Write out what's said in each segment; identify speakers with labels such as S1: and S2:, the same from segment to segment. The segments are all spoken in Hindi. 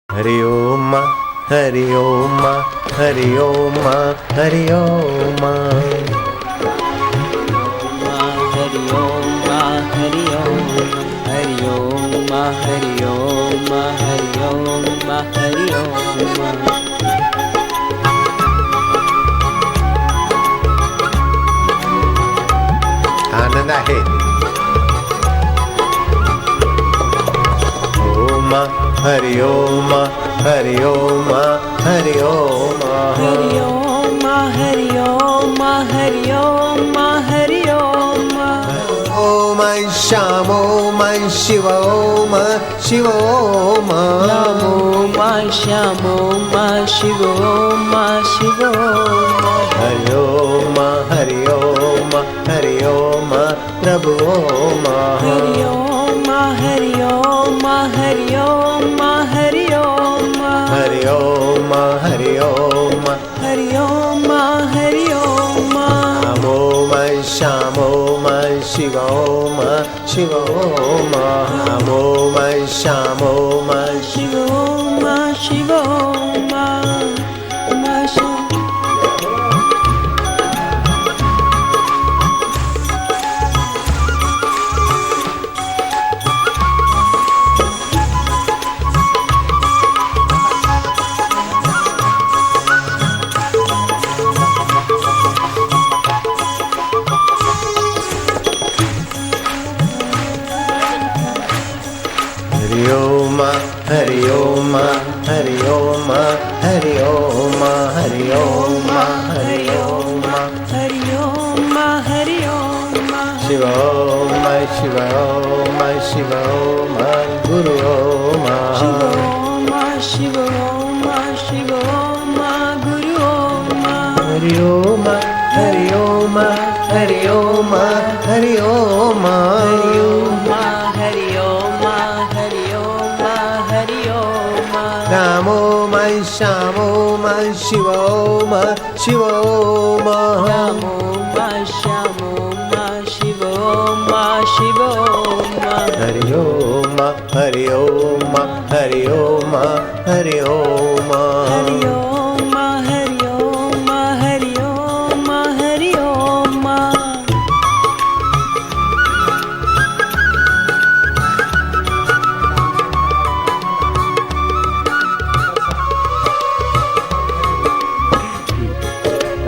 S1: हरि ओम हरि ओम हरि ओम हरि ओम
S2: हरि ओम हरि ओम हरि ओम हरि ओम हरि ओम हरि ओम।
S1: आनंद आहे. ओम हरि ओम हरि ओम हरि ओम
S2: हरि ओम हरि ओम हरि ओम हरि ओम।
S1: ओम श्याम ओम शिव ओम शिव ओम
S2: नमो श्याम ओम शिव ओम शिव ओम।
S1: हरि ओम हरि ओम हरि ओम प्रभु ओम
S2: हरि ओम हरि ओम हरि ओम हरि ओम।
S1: हरि ओम हरि ओम
S2: हरि ओम हरि ओम।
S1: ओम श्याम ओम शिव ओम शिव ओम ओम श्याम ओम
S2: शिव ओम शिव ओम ओम शिव।
S1: हरि ओम हरि ओम हरि ओम हरि ओम हरि ओम हरि ओम
S2: हरि ओम हरि ओम।
S1: शिव ओम शिव ओम शिव ओम गुरु ओम
S2: शिव ओम शिव ओम शिव ओम गुरु ओम।
S1: हरि ओम हरि ओम हरि ओम हरि ओम
S2: हरि ओम हरि ओम हरि ओम हरि ओम।
S1: राम ओम श्याम ओम शिव ओम शिव ओम
S2: नमो श्याम ओम शिव ओम शिव ओम।
S1: हरि ओम हरि ओम हरि ओम हरि ओम
S2: हरि ओम हरि ओम हरि ओम हरि ओम।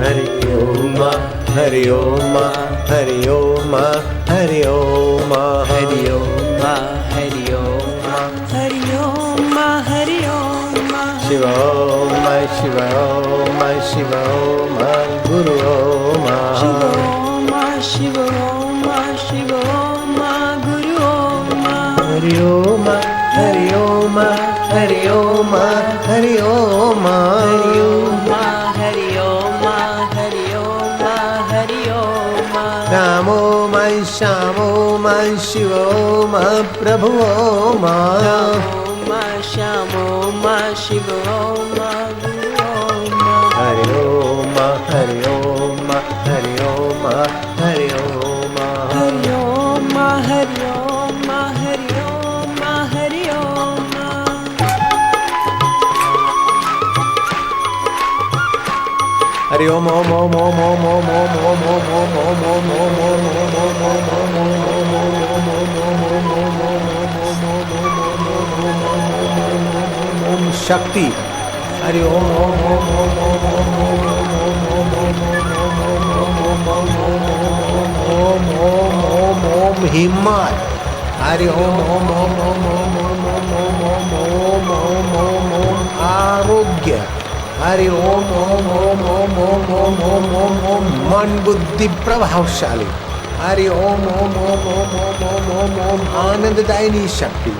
S1: हरि ओम हरि ओम हरि ओम हरि ओम
S2: हरि ओम हरि ओम हरि ओम हरि ओम।
S1: शिव ओम शिव ओम शिव ओम गुरु ओम
S2: शिव ओम शिव ओम शिव ओम गुरु ओम।
S1: हरि ओम हरि ओम हरि ओम हरि ओम
S2: हरि ओम हरि ओम हरि ओम हरि ओम।
S1: राम ओम श्याम ओम शिव ओम प्रभु ओम
S2: ओम श्याम ओम शिव ओम गुरु ओम।
S1: हरि ओम हरि ओम हरि ओम हरि ओम
S2: हरि ओम हरि ओम हरि ओम हरि ओम।
S1: हरि ओम ओम ओम ओम ओम ओम ओम ओम ओम ओम ओम ओम ओम शक्ति हरि ओम ओम ओम ओम ओम ओम ओम ओम ओम हिम्मत हरि ओम ओम ओम ओम ओम ओम ओम ओम ओम ओम ओम ओम आरोग्य हरि ओम ओम ओम ओम ओम ओम ओम ओम ओम मन बुद्धि प्रभावशाली हरि ओम ओम ओम ओम ओम ओम ओम ओम आनंददायिनी शक्ति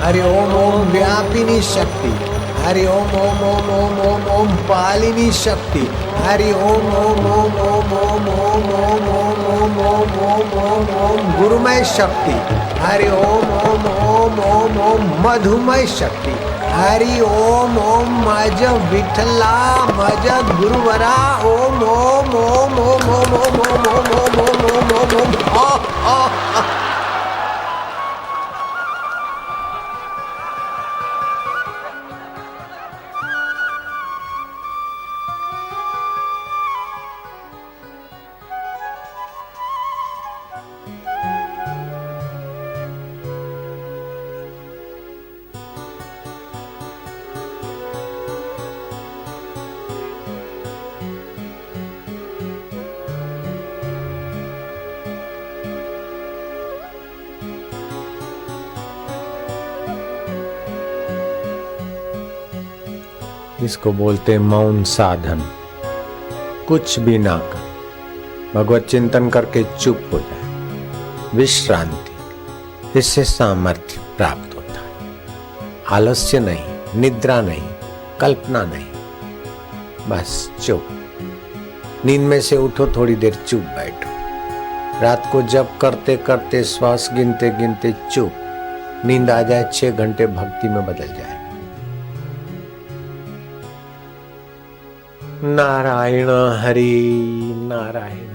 S1: हरि ओम ओम व्यापिनी शक्ति हरि ओम ओम ओम ओम ओम ओम पालिनी शक्ति हरि ओम ओम ओम ओम ओम ओम ओम ओम ओम ओम ओम ओम ओम गुरुमय शक्ति हरि ओम ओम ओम ओम ओम मधुमय शक्ति हरि ओम ओम मज विठला मज गुरुवरा ओम ओम ओम ओम ओम ओम ओम ओम ओम ओम ओम ओम ओम इसको बोलते हैं मौन साधन। कुछ भी ना कर, भगवत चिंतन करके चुप हो जाए, विश्रांति, इससे सामर्थ्य प्राप्त होता है। आलस्य नहीं, निद्रा नहीं, कल्पना नहीं, बस चुप। नींद में से उठो, थोड़ी देर चुप बैठो। रात को जप करते करते, श्वास गिनते गिनते चुप, नींद आ जाए, 6 घंटे भक्ति में बदल जाए। नारायण हरि नारायण।